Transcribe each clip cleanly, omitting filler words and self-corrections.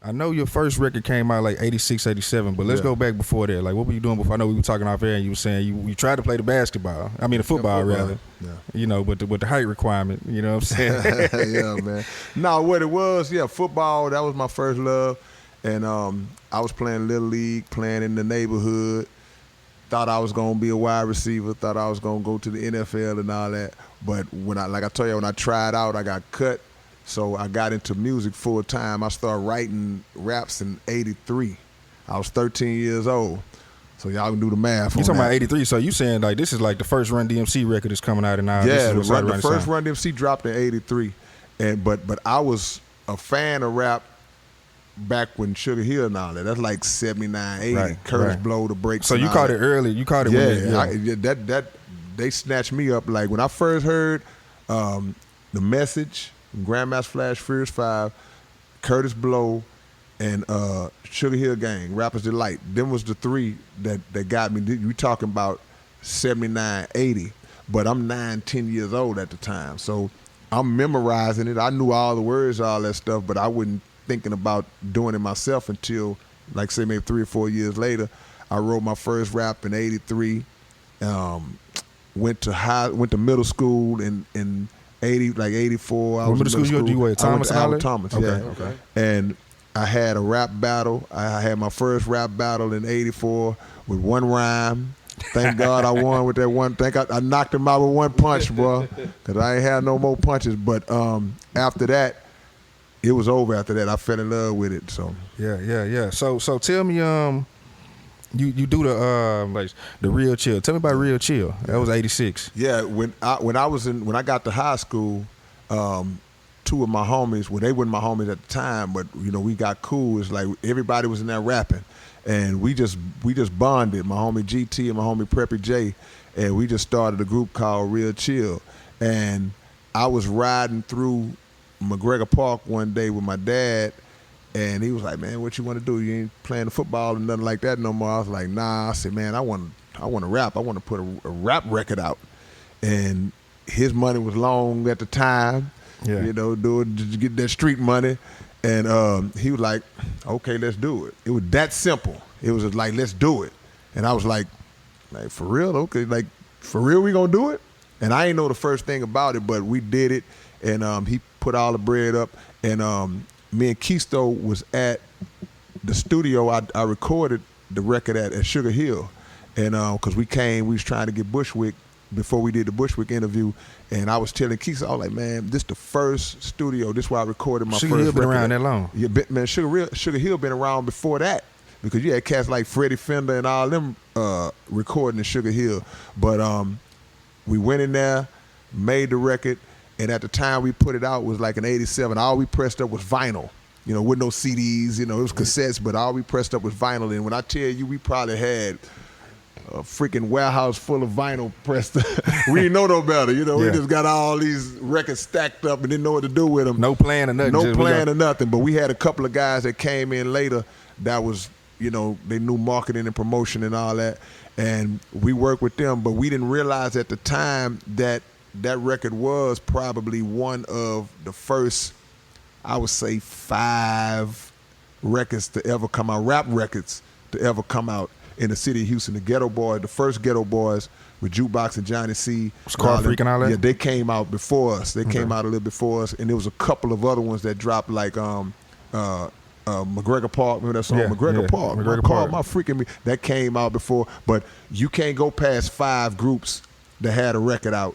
I know your first record came out like 86, 87, but let's go back before that. Like, what were you doing before? I know we were talking off air, and you were saying you tried to play the basketball. I mean, the football rather. Yeah. You know, but the height requirement. You know what I'm saying? Yeah, man. No, what it was, football. That was my first love, and I was playing Little League, playing in the neighborhood. Thought I was gonna be a wide receiver. Thought I was gonna go to the NFL and all that. But when I told you, when I tried out, I got cut. So I got into music full time. I started writing raps in '83. I was 13 years old. So y'all can do the math. You talking about '83? So you saying like this is like the first Run DMC record is coming out and now? Yeah, the first Run DMC dropped in '83, but I was a fan of rap back when Sugar Hill and all that. That's like 79, 80. Right, Curtis Blow, the breaks. So you caught it early. You caught it. Yeah, they snatched me up. Like when I first heard The Message, Grandmaster Flash, Furious 5, Curtis Blow, and Sugar Hill Gang, Rapper's Delight. Them was the three that got me. You talking about 79, 80. But I'm 9, 10 years old at the time. So I'm memorizing it. I knew all the words, all that stuff, but I wasn't thinking about doing it myself until, like, say, maybe 3 or 4 years later. I wrote my first rap in '83. Went to middle school in 84. What middle school you went to? Thomas and Albert Thomas, okay. And I had a rap battle. I had my first rap battle in '84 with one rhyme. Thank God I won with that one. I knocked him out with one punch, bro, because I ain't had no more punches. But after that, it was over. After that, I fell in love with it. So yeah. So tell me, you do the Real Chill. Tell me about Real Chill. That was '86. Yeah, when I got to high school, two of my homies, well, they weren't my homies at the time, but we got cool. It's like everybody was in there rapping, and we just bonded. My homie GT and my homie Preppy J, and we just started a group called Real Chill. And I was riding through McGregor Park one day with my dad, and he was like, "Man, what you want to do? You ain't playing the football or nothing like that no more." I was like, "Nah." I said, "Man, I want to rap. I want to put a rap record out." And his money was long at the time, doing to get that street money. And he was like, "Okay, let's do it." It was that simple. It was just like, "Let's do it." And I was like, "For real? Okay, like for real, we gonna do it?" And I ain't know the first thing about it, but we did it. And he put all the bread up, and me and Keisto was at the studio. I recorded the record at Sugar Hill, and because we was trying to get Bushwick before we did the Bushwick interview, and I was telling Keisto, I was like, "Man, this the first studio. This is where I recorded my Sugar first Hill been record." around that long? Yeah, man, Sugar Hill been around before that, because you had cats like Freddie Fender and all them recording in Sugar Hill. But we went in there, made the record. And at the time we put it out was like in '87. All we pressed up was vinyl, with no CDs. It was cassettes, but all we pressed up was vinyl. And when I tell you, we probably had a freaking warehouse full of vinyl pressed. We didn't know no better, We just got all these records stacked up and didn't know what to do with them. No plan or nothing. No plan or nothing. But we had a couple of guys that came in later that was, they knew marketing and promotion and all that. And we worked with them, but we didn't realize at the time that record was probably one of the first, I would say, 5 records to ever come out, rap records to ever come out in the city of Houston. The Ghetto Boys, the first Ghetto Boys with Jukebox and Johnny C. Scar Freak and all that? Yeah, they came out before us. They came out a little before us, and there was a couple of other ones that dropped, like McGregor Park. Remember that song, McGregor Park? McGregor Park. My freaking me. That came out before, but you can't go past 5 groups that had a record out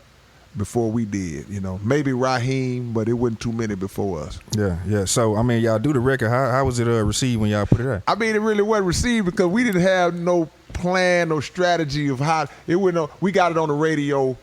before we did, maybe Raheem, but it wasn't too many before us. Yeah. So, I mean, y'all do the record. How was it received when y'all put it out? I mean, it really wasn't received because we didn't have no plan, no strategy of how it would. We got it on the radio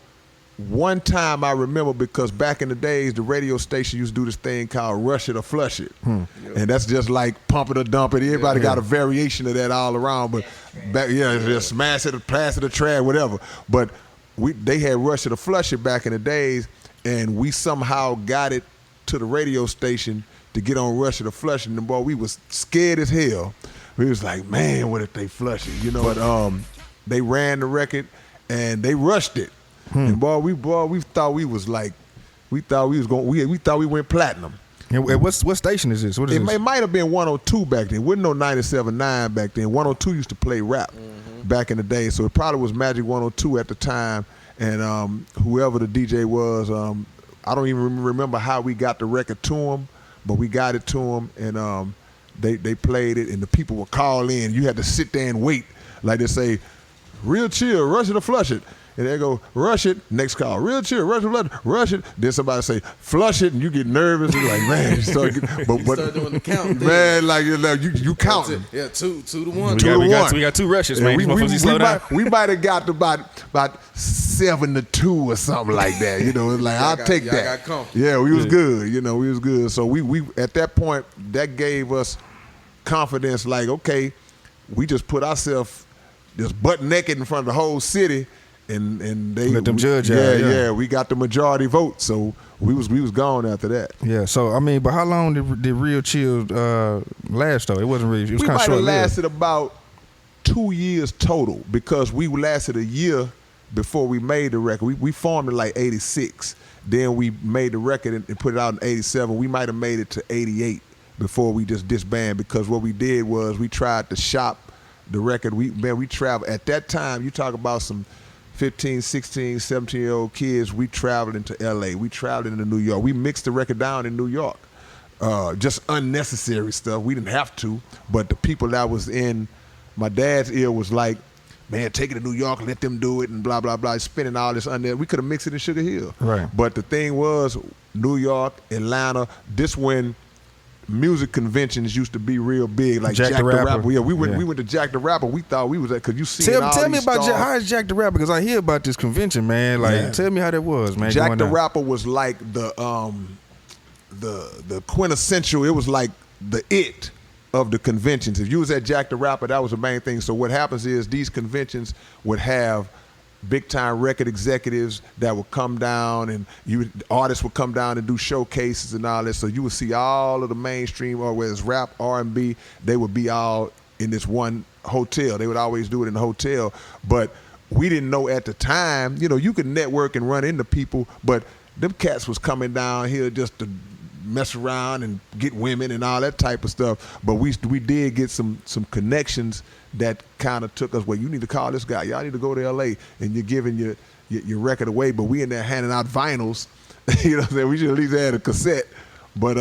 one time, I remember, because back in the days, the radio station used to do this thing called Rush It or Flush It. And that's just like pump it or dump it. Everybody got a variation of that all around, but just smash it or pass it or trash, whatever. But they had Rush It or Flush It back in the days, and we somehow got it to the radio station to get on Rush It or Flush It. And boy, we was scared as hell. We was like, man, what if they flush it? But they ran the record and they rushed it. And boy, we thought we was like, we thought we went platinum. And what station is this? What is this? It might have been 102 back then. It wasn't no 97.9 back then. 102 used to play rap back in the day, so it probably was Magic 102 at the time. And whoever the DJ was, I don't even remember how we got the record to him, but we got it to him, and they played it, and the people would call in. You had to sit there and wait, like they say, real chill, rush it or flush it. And they go, rush it, next call, real chill, rush it, rush it. Then somebody say, flush it, and you get nervous. You're like, man, you start doing the count. Man, like you counting. Yeah, 2 to 1. We got 2 rushes, man. We might have got to about 7 to 2 or something like that. You know, it's like I'll take that. Yeah, we was good. You know, we was good. So we at that point, that gave us confidence. Like, okay, we just put ourselves just butt naked in front of the whole city. And they let them judge. Yeah, we got the majority vote, so we was gone after that. Yeah, so I mean, but how long did Real Chill last though? It wasn't really. It was kind of short. We might have lasted about 2 years total because we lasted a year before we made the record. We formed in like '86. Then we made the record and put it out in '87. We might have made it to '88 before we just disbanded because what we did was we tried to shop the record. We traveled at that time. You talk about some 15, 16, 17-year-old kids, we traveled into L.A., we traveled into New York. We mixed the record down in New York. Just unnecessary stuff. We didn't have to, but the people that was in my dad's ear was like, man, take it to New York, let them do it, and blah, blah, blah, spending all this on there. We could have mixed it in Sugar Hill. Right. But the thing was, New York, Atlanta, this when music conventions used to be real big, like Jack the Rapper. Yeah, we went to Jack the Rapper. We thought we was at, because you see tell me about how is Jack the Rapper, because I hear about this convention, man. Like, tell me how that was, man. Jack the Rapper was like the quintessential. It was like the it of the conventions. If you was at Jack the Rapper, that was the main thing. So what happens is these conventions would have big-time record executives that would come down, and artists would come down and do showcases and all that. So you would see all of the mainstream, or whether it's rap, R&B, they would be all in this one hotel. They would always do it in the hotel. But we didn't know at the time, you know, you could network and run into people, but them cats was coming down here just to mess around and get women and all that type of stuff. But we did get some connections that kind of took us, well, you need to call this guy. Y'all need to go to L.A. and you're giving your record away. But we in there handing out vinyls. You know what I'm saying? We should at least had a cassette. But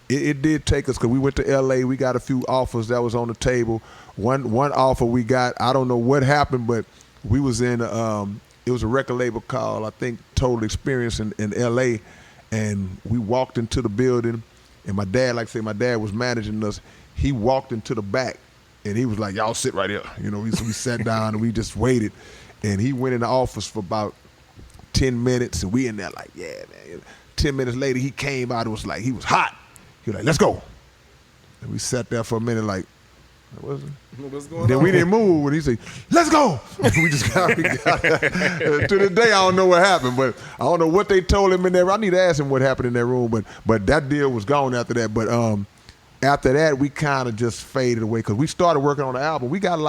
it did take us, because we went to L.A. We got a few offers that was on the table. One offer we got, I don't know what happened, but we was in, it was a record label called, I think, Total Experience in L.A., and we walked into the building, and my dad, like I say, my dad was managing us. He walked into the back, and he was like, y'all sit right here. You know, we sat down, and we just waited. And he went in the office for about 10 minutes, and we in there like, yeah, man. 10 minutes later, he came out, it was like, he was hot. He was like, let's go. And we sat there for a minute like, what's going on? Then we didn't move, and he said, let's go. We just got to the day, I don't know what happened, but I don't know what they told him in there. I need to ask him what happened in that room, but that deal was gone after that. But after that, we kind of just faded away, because we started working on the album. We got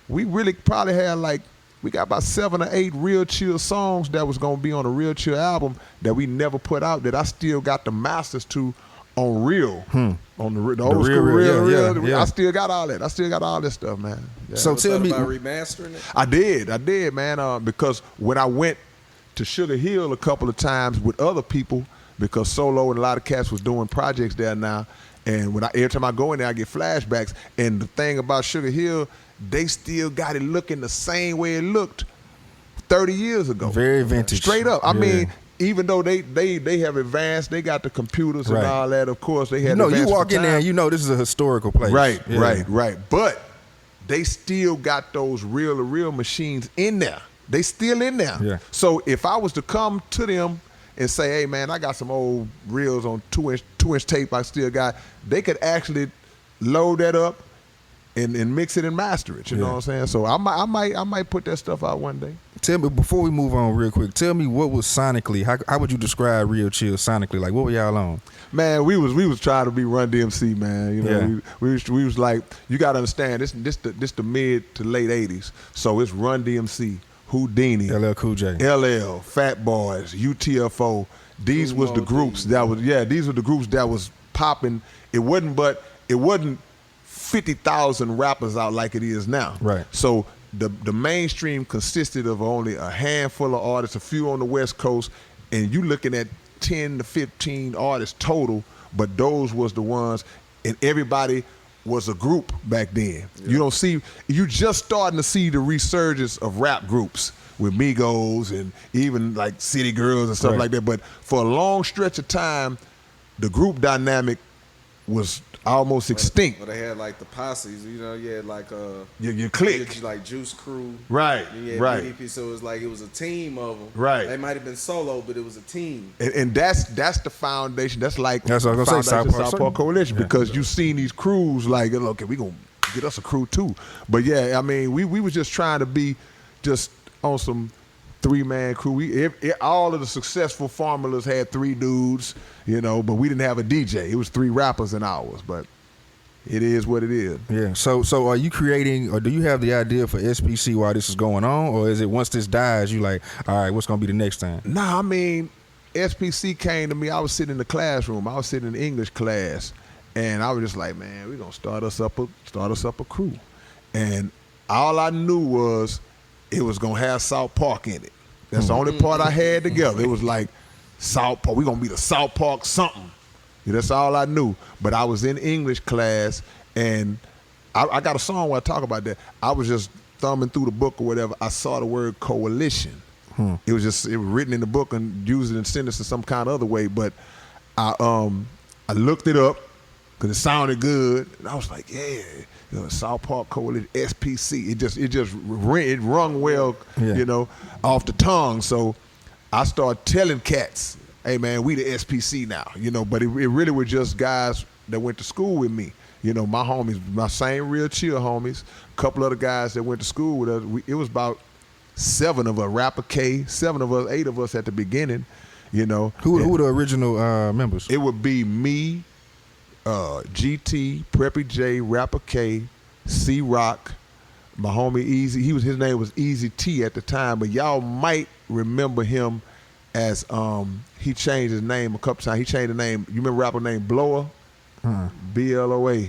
we really probably had we got about 7 or 8 Real Chill songs that was going to be on a Real Chill album that we never put out, that I still got the masters to on Real. On the old school Real. Yeah. I still got all that. I still got all this stuff, man. Yeah. So tell me about remastering it? I did, man. Because when I went to Sugar Hill a couple of times with other people, because Solo and a lot of cats was doing projects there now, and every time I go in there, I get flashbacks. And the thing about Sugar Hill, they still got it looking the same way it looked 30 years ago. Very vintage. Straight up. I mean, even though they have advanced, they got the computers and all that. Of course, they had. You walk in there and you know this is a historical place. Right. But they still got those reel-to-reel machines in there. They still in there. Yeah. So if I was to come to them and say, hey man, I got some old reels on 2-inch tape I still got, they could actually load that up and mix it and master it. You know what I'm saying? So I might put that stuff out one day. Tell me, before we move on real quick, tell me what was sonically, how would you describe Real Chill sonically? Like, what were y'all on? Man, we was trying to be Run DMC, man. You know, we was like, you got to understand, this the mid to late 80s. So it's Run DMC, Houdini, LL Cool J, LL, Fat Boys, UTFO, these was the groups that was these were the groups that was popping. It wasn't 50,000 rappers out like it is now. Right. So the mainstream consisted of only a handful of artists, a few on the West Coast, and you looking at 10 to 15 artists total, but those was the ones, and everybody was a group back then. Yeah. You just starting to see the resurgence of rap groups with Migos and even like City Girls and stuff like that. But for a long stretch of time, the group dynamic was almost extinct. But they had like the posses, you had like your clique, like Juice Crew, right? Right. BDP, so it was a team of them, right? They might have been solo, but it was a team. And that's the foundation. That's what I was gonna say, Southpaw Coalition, because you seen these crews like, okay, we gonna get us a crew too. But yeah, I mean, we was just trying to be just on some 3-man crew. All of the successful formulas had 3 dudes, but we didn't have a DJ. It was 3 rappers in ours, but it is what it is. Yeah. So are you creating, or do you have the idea for SPC while this is going on, or is it once this dies, you like, all right, what's gonna be the next thing? Nah, I mean, SPC came to me. I was sitting in the classroom. I was sitting in the English class, and I was just like, man, we're gonna start us up a crew. And all I knew was it was gonna have South Park in it. That's the only part I had together. It was like South Park. We're gonna be the South Park something. That's all I knew. But I was in English class, and I got a song where I talk about that. I was just thumbing through the book or whatever. I saw the word coalition. It was written in the book and used in sentences some kind of other way. But I looked it up because it sounded good, and I was like, yeah. South Park Coalition, SPC. It rung well, off the tongue. So I started telling cats, hey man, we the SPC now, but it really was just guys that went to school with me. My homies, my same Real Chill homies, a couple other guys that went to school with us. It was about 7 of us, Rapper K, 7 of us, 8 of us at the beginning, Who were the original members? It would be me, GT, Preppy J, Rapper K, C-Rock, my homie Easy. His name was Easy T at the time, but y'all might remember him as he changed his name a couple times. He changed the name. You remember a rapper named Blower? BLOA.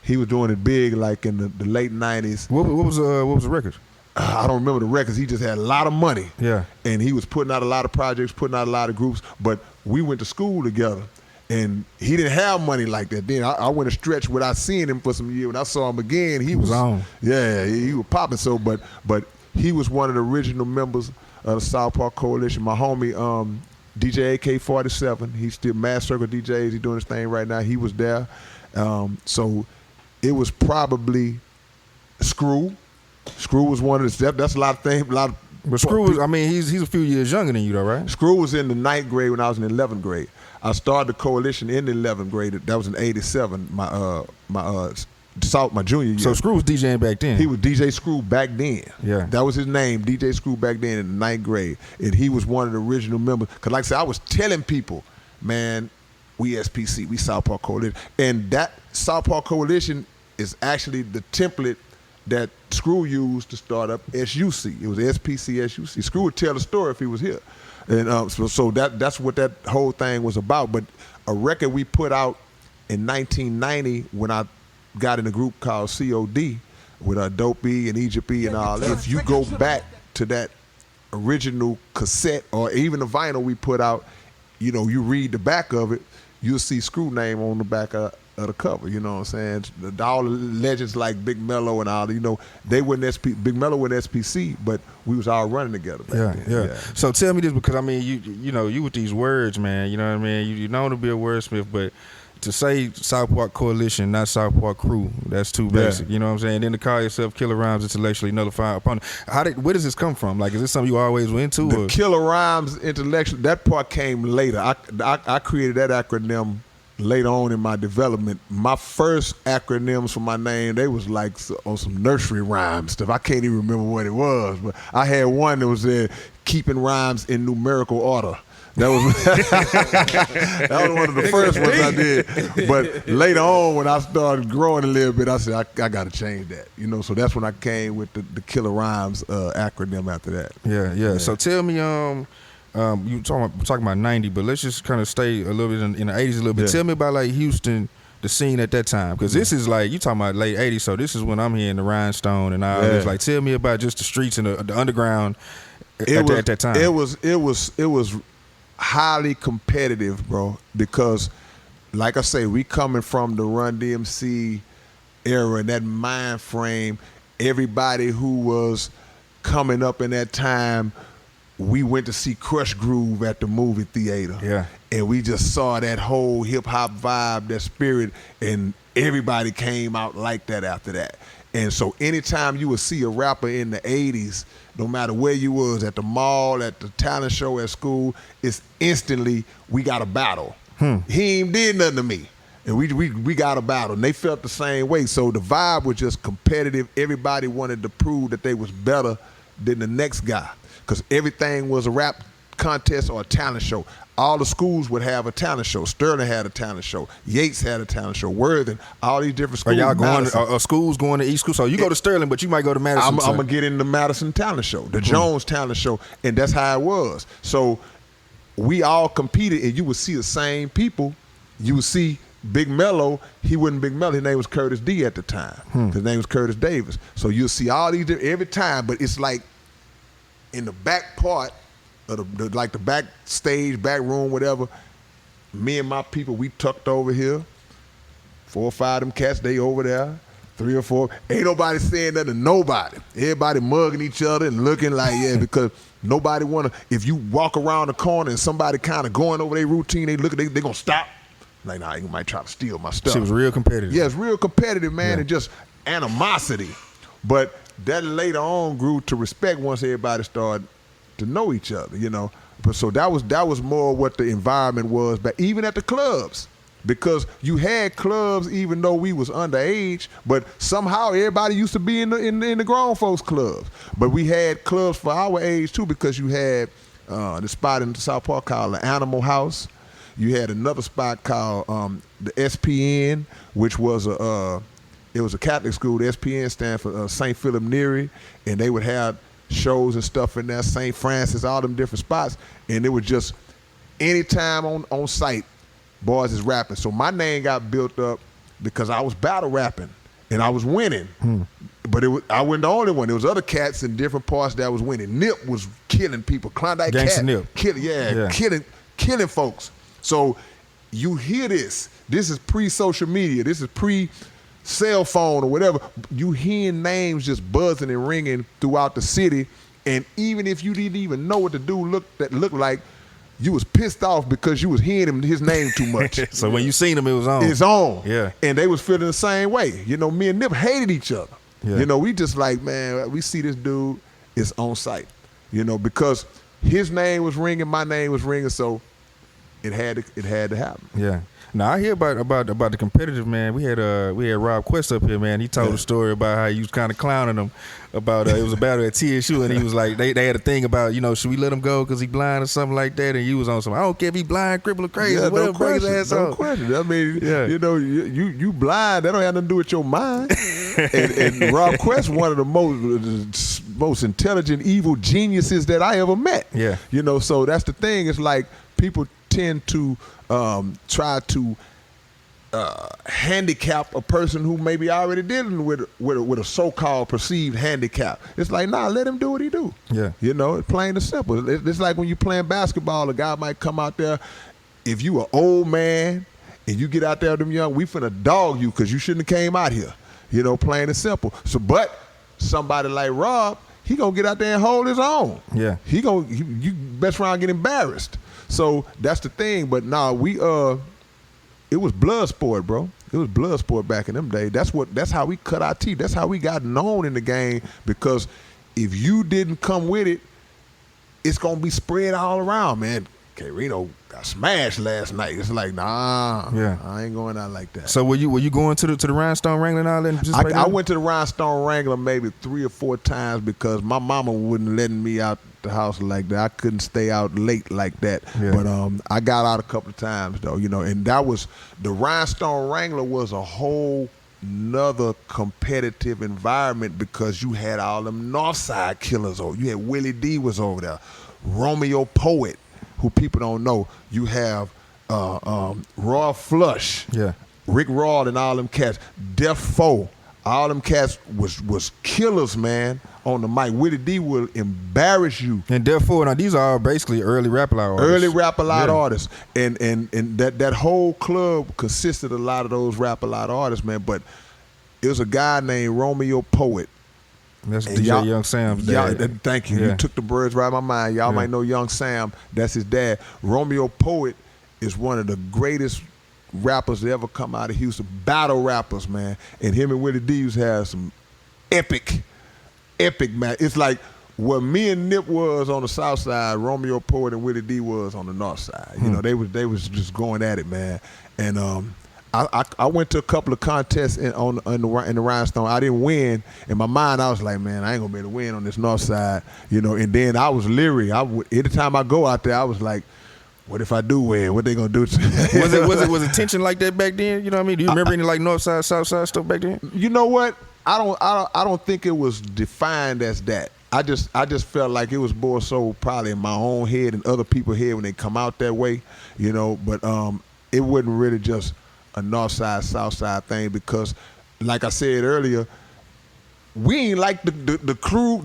He was doing it big like in the late 90s. What was the record? I don't remember the records. He just had a lot of money. Yeah. And he was putting out a lot of projects, putting out a lot of groups, but we went to school together. And he didn't have money like that then. I went a stretch without seeing him for some years. When I saw him again, he was on. Yeah, he was popping. So, but he was one of the original members of the South Park Coalition. My homie, DJ AK-47, he's still Mass Circle DJs. He's doing his thing right now. He was there. So it was probably Screw. Screw was one of the. That's a lot of things. But Screw was. I mean, he's a few years younger than you, though, right? Screw was in the 9th grade when I was in the 11th grade. I started the coalition in the 11th grade. That was in '87. My junior year. So Screw was DJing back then. He was DJ Screw back then. Yeah, that was his name, DJ Screw back then in the 9th grade, and he was one of the original members. Cause like I said, I was telling people, man, we SPC, we South Park Coalition, and that South Park Coalition is actually the template that Screw used to start up SUC. It was SPC SUC. Screw would tell the story if he was here. And so that's what that whole thing was about. But a record we put out in 1990 when I got in a group called COD with Dope E and Egypt E and all that. If you go back to that original cassette or even the vinyl we put out, you read the back of it, you'll see Screw name on the back of the cover. You know what I'm saying? All the legends like Big Mello and all, they weren't Big Mello wasn't SPC, but we was all running together back then. Yeah. So tell me this, because I mean, you with these words, man. You know what I mean? You known to be a wordsmith, but to say South Park Coalition, not South Park Crew, that's too basic. You know what I'm saying? Then to call yourself Killer Rhymes Intellectually Nullified Opponent. Where does this come from? Like, is this something you always went into? The Killer Rhymes Intellectually, that part came later. I created that acronym later on in my development. My first acronyms for my name, they was like on some nursery rhyme stuff. I can't even remember what it was, but I had one that was keeping rhymes in numerical order. That was that was one of the first ones I did. But later on, when I started growing a little bit, I said I got to change that. So that's when I came with the Killer Rhymes acronym after that. Yeah. So tell me, You talking about 90, but let's just kind of stay a little bit in the 80s a little bit. Yeah. Tell me about like Houston, the scene at that time, because this is like, you talking about late 80s, so this is when I'm hearing the Rhinestone and all this. Like, tell me about just the streets and the underground at that time. It was highly competitive, bro, because like I say, we coming from the Run DMC era and that mind frame. Everybody who was coming up in that time, we went to see Crush Groove at the movie theater. Yeah. And we just saw that whole hip hop vibe, that spirit, and everybody came out like that after that. And so anytime you would see a rapper in the 80s, no matter where you was, at the mall, at the talent show, at school, it's instantly, we got a battle. He ain't did nothing to me. And we got a battle. And they felt the same way. So the vibe was just competitive. Everybody wanted to prove that they was better than the next guy. Because everything was a rap contest or a talent show. All the schools would have a talent show. Sterling had a talent show. Yates had a talent show. Worthing, all these different schools. Are y'all going? Schools going to each school? So you go to Sterling, but you might go to Madison. I'm gonna get in the Madison talent show, the Jones talent show, and that's how it was. So we all competed, and you would see the same people. You would see Big Mello. He wasn't Big Mello. His name was Curtis D at the time. His name was Curtis Davis. So you'll see all these every time, but it's like in the back part of the like the backstage, back room, whatever. Me and my people, we tucked over here. 4 or 5 of them cats, they over there. 3 or 4. Ain't nobody saying nothing to nobody. Everybody mugging each other and looking like, because nobody wanna, if you walk around the corner and somebody kind of going over their routine, they look, they gonna stop. Like, nah, you might try to steal my stuff. She was real competitive. Yeah, it's real competitive, man, and just animosity. But that later on grew to respect once everybody started to know each other, But so that was more what the environment was, but even at the clubs. Because you had clubs even though we was underage, but somehow everybody used to be in the grown folks clubs. But we had clubs for our age too, because you had the spot in South Park called the Animal House. You had another spot called the SPN, which was it was a Catholic school. The SPN stand for St. Philip Neri, and they would have shows and stuff in there, St. Francis, all them different spots, and it was just anytime on site, boys is rapping. So my name got built up because I was battle rapping and I was winning. But I wasn't the only one. There was other cats in different parts that was winning. Nip was killing people. Klondike Gangsta Cat, Nip. killing folks. So you hear this. This is pre-social media. This is pre-cell phone or whatever. You hearing names just buzzing and ringing throughout the city, and even if you didn't even know what the dude looked like, you was pissed off because you was hearing his name too much. So when you seen him, it was on. It's on. Yeah. And they was feeling the same way. Me and Nip hated each other. Yeah. We just like, man, we see this dude, it's on site. Because his name was ringing, my name was ringing, so it had to happen. Yeah. Now I hear about the competitive, man. We had Rob Quest up here, man. He told a story about how you was kind of clowning him about it was a battle at TSU, and he was like, they had a thing about, should we let him go because he blind or something like that, and you was on some, I don't care if he blind, cripple, or crazy, whatever, bring his ass no on. question. I mean, you blind, that don't have nothing to do with your mind. and Rob Quest, one of the most intelligent, evil geniuses that I ever met. Yeah. So that's the thing. It's like people tend to try to handicap a person who maybe already dealing with a so-called perceived handicap. It's like, nah, let him do what he do. Yeah. It's plain and simple. It's like when you playing basketball, a guy might come out there. If you an old man and you get out there with them young, we finna dog you because you shouldn't have came out here. Plain and simple. So, but somebody like Rob, he gonna get out there and hold his own. Yeah. You best round get embarrassed. So that's the thing. But nah, it was blood sport, bro. It was blood sport back in them days. That's how we cut our teeth. That's how we got known in the game, because if you didn't come with it, it's gonna be spread all around, man. K-Rino got smashed last night. It's like, nah, I ain't going out like that. So were you going to the Rhinestone Wrangler and all that? I went to the Rhinestone Wrangler maybe 3 or 4 times because my mama wouldn't let me out the house like that. I couldn't stay out late like that. Yeah. But I got out a couple of times though, and that was, the Rhinestone Wrangler was a whole nother competitive environment because you had all them Northside killers over. You had Willie D was over there. Romeo Poet, who people don't know. You have Raw Flush, Rick Raw and all them cats. Def Foe, all them cats was killers, man. On the mic, Willie D will embarrass you. And Def Foe, now these are all basically early rap-a-lot artists. Early rap-a-lot artists, and that whole club consisted of a lot of those rap-a-lot artists, man. But it was a guy named Romeo Poet. That's DJ Young Sam's dad. Thank you. You took the words right out of my mind. Y'all might know Young Sam. That's his dad. Romeo Poet is one of the greatest rappers to ever come out of Houston. Battle rappers, man. And him and Willie D used to have some epic man. It's like what me and Nip was on the Southside, Romeo Poet and Willie D was on the Northside. You know, they was just going at it, man. And I went to a couple of contests in the Rhinestone. I didn't win. In my mind, I was like, man, I ain't gonna be able to win on this Northside. You know, and then I was leery. Anytime I go out there, I was like, what if I do win? What they gonna do? was it tension like that back then? You know what I mean? Do you remember any like Northside, Southside stuff back then? You know what? I don't think it was defined as that. I just felt like it was more so probably in my own head and other people's head when they come out that way, you know. But it wasn't really just a Northside, Southside thing because, like I said earlier, we ain't like the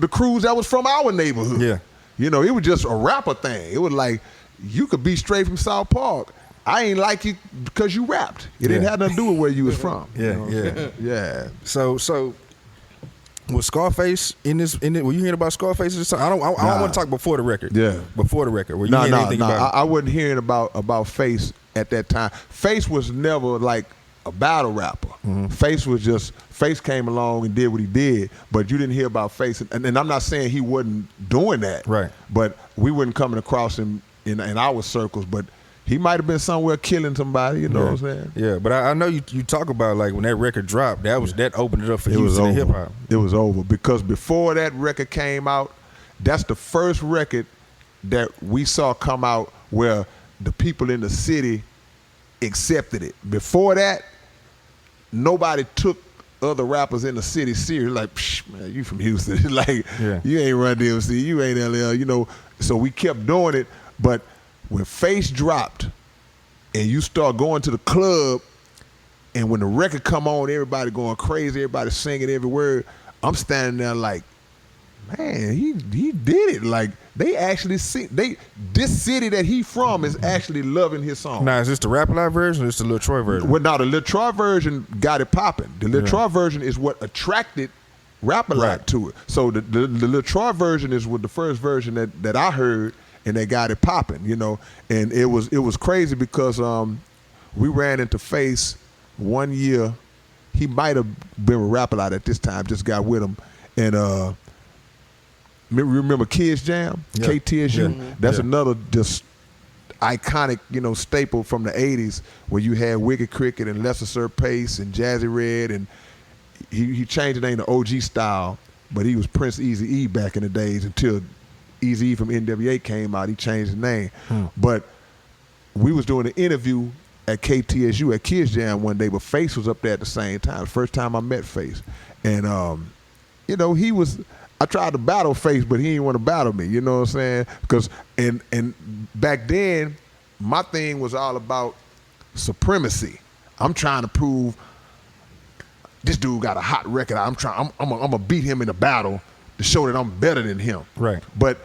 crews that was from our neighborhood. Yeah, you know, it was just a rapper thing. It was like you could be straight from South Park. I ain't like you because you rapped. It didn't have nothing to do with where you was from. Yeah. So was Scarface in this? Were you hearing about Scarface at this time? I don't want to talk before the record. Yeah. Before the record. Were you hearing anything about it? I wasn't hearing about Face at that time. Face was never like a battle rapper. Mm-hmm. Face came along and did what he did, but you didn't hear about Face. And I'm not saying he wasn't doing that. Right. But we weren't coming across him in our circles, but he might have been somewhere killing somebody, you know what I'm saying? Yeah, but I know you talk about like when that record dropped, that opened it up for Houston and hip hop. It was over because before that record came out, that's the first record that we saw come out where the people in the city accepted it. Before that, nobody took other rappers in the city serious. Like, man, you from Houston. Like, you ain't Run DMC, you ain't LL, you know. So we kept doing it, but when Face dropped and you start going to the club and when the record come on, everybody going crazy, everybody singing every word, I'm standing there like, man, he did it. Like, they actually see, this city that he from is actually loving his song. Now, is this the Rap-A-Lot version or is this the Lil Troy version? Well, now, the Lil Troy version got it popping. The Lil Troy version is what attracted Rap-A-Lot to it. So the Lil Troy version is what the first version that I heard, and they got it popping, you know. And it was crazy because we ran into Face one year. He might have been with Rap-A-Lot at this time, just got with him. And remember Kids Jam? KTSU? Yeah. That's another just iconic, you know, staple from the 80s where you had Wicked Cricket and Lesser Sir Pace and Jazzy Red, and he changed the name to OG Style, but he was Prince Eazy-E back in the days until Eazy-E from NWA came out. He changed the name. But we was doing an interview at KTSU at Kids Jam one day, but Face was up there at the same time. The first time I met Face. And, you know, I tried to battle Face, but he didn't want to battle me, you know what I'm saying? Because, and back then, my thing was all about supremacy. I'm trying to prove this dude got a hot record. I'm gonna beat him in a battle to show that I'm better than him. Right. But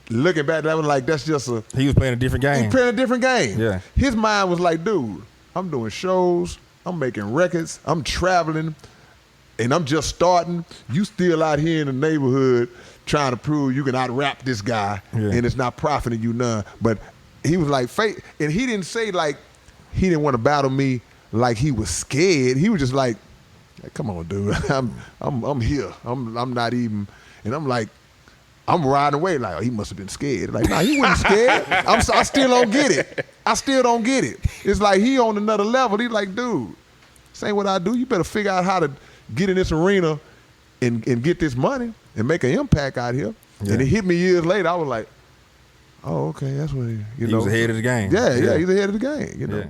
looking back, that was like, that's just he was playing a different game. He was playing a different game. Yeah. His mind was like, dude, I'm doing shows, I'm making records, I'm traveling, and I'm just starting. You still out here in the neighborhood trying to prove you can out-rap this guy, and it's not profiting you none. But he was like, and he didn't say like he didn't want to battle me like he was scared. He was just like, hey, come on, dude, I'm here. I'm not even. And I'm like, I'm riding away like, oh, he must have been scared. Like, nah, he wasn't scared. I still don't get it. I still don't get it. It's like he on another level. He's like, dude, this ain't what I do. You better figure out how to get in this arena and get this money and make an impact out here. Yeah. And it hit me years later. I was like, oh, okay, that's what he know. He was ahead of the game. Yeah, he's ahead of the game, you know. Yeah.